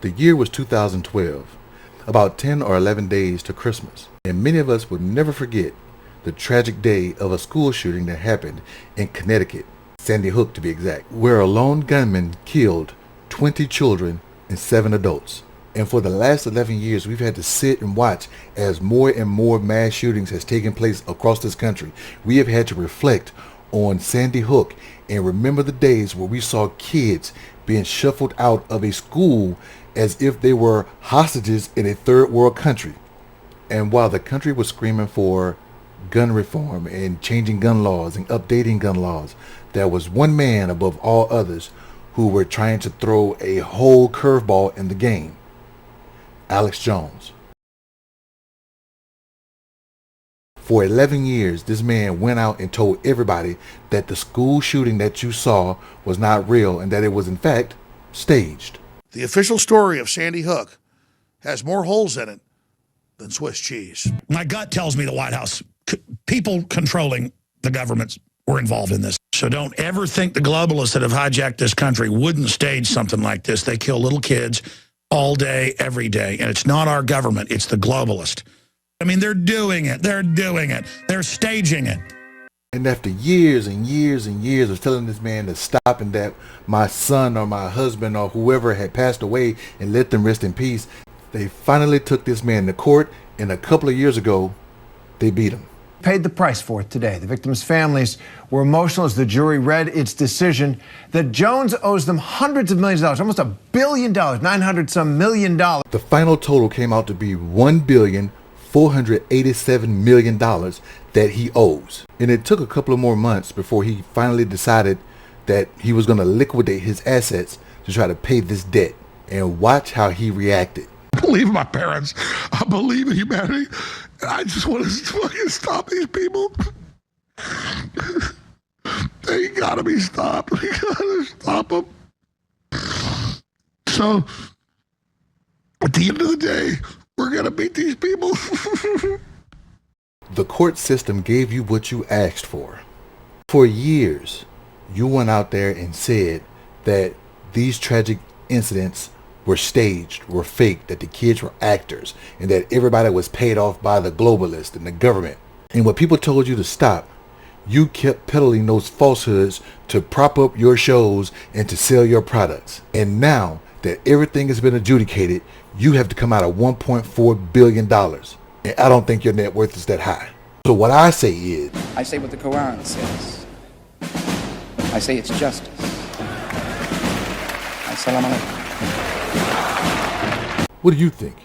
The year was 2012, about 10 or 11 days to Christmas, and many of us will never forget the tragic day of a school shooting that happened in Connecticut, Sandy Hook to be exact, where a lone gunman killed 20 children and 7 adults. And for the last 11 years, we've had to sit and watch as more and more mass shootings has taken place across this country. We have had to reflect on Sandy Hook and remember the days where we saw kids being shuffled out of a school as if they were hostages in a third world country. And while the country was screaming for gun reform and changing gun laws and updating gun laws, there was one man above all others who were trying to throw a whole curveball in the game. Alex Jones. For 11 years, this man went out and told everybody that the school shooting that you saw was not real and that it was in fact staged. The official story of Sandy Hook has more holes in it than Swiss cheese. My gut tells me the White House, people controlling the governments were involved in this. So don't ever think the globalists that have hijacked this country wouldn't stage something like this. They kill little kids all day, every day. And it's not our government, it's the globalist. I mean, they're doing it. They're doing it. They're staging it. And after years and years and years of telling this man to stop and that my son or my husband or whoever had passed away and let them rest in peace, they finally took this man to court, and a couple of years ago, they beat him. Paid the price for it today. The victims' families were emotional as the jury read its decision that Jones owes them hundreds of millions of dollars, almost $1 billion, 900 some million dollars. The final total came out to be $1,487 million that he owes. And it took a couple of more months before he finally decided that he was going to liquidate his assets to try to pay this debt. And watch how he reacted. I believe in my parents. I believe in humanity. I just want to fucking stop these people. They gotta be stopped. We gotta stop them. So, at the end of the day, we're gonna beat these people. The court system gave you what you asked for. For years, you went out there and said that these tragic incidents were staged, were fake, that the kids were actors, and that everybody was paid off by the globalists and the government. And when people told you to stop, you kept peddling those falsehoods to prop up your shows and to sell your products. And now that everything has been adjudicated, you have to come out of $1.4 billion. And I don't think your net worth is that high. So what I say is, I say what the Quran says. I say it's justice. Assalamu alaikum. what do you think?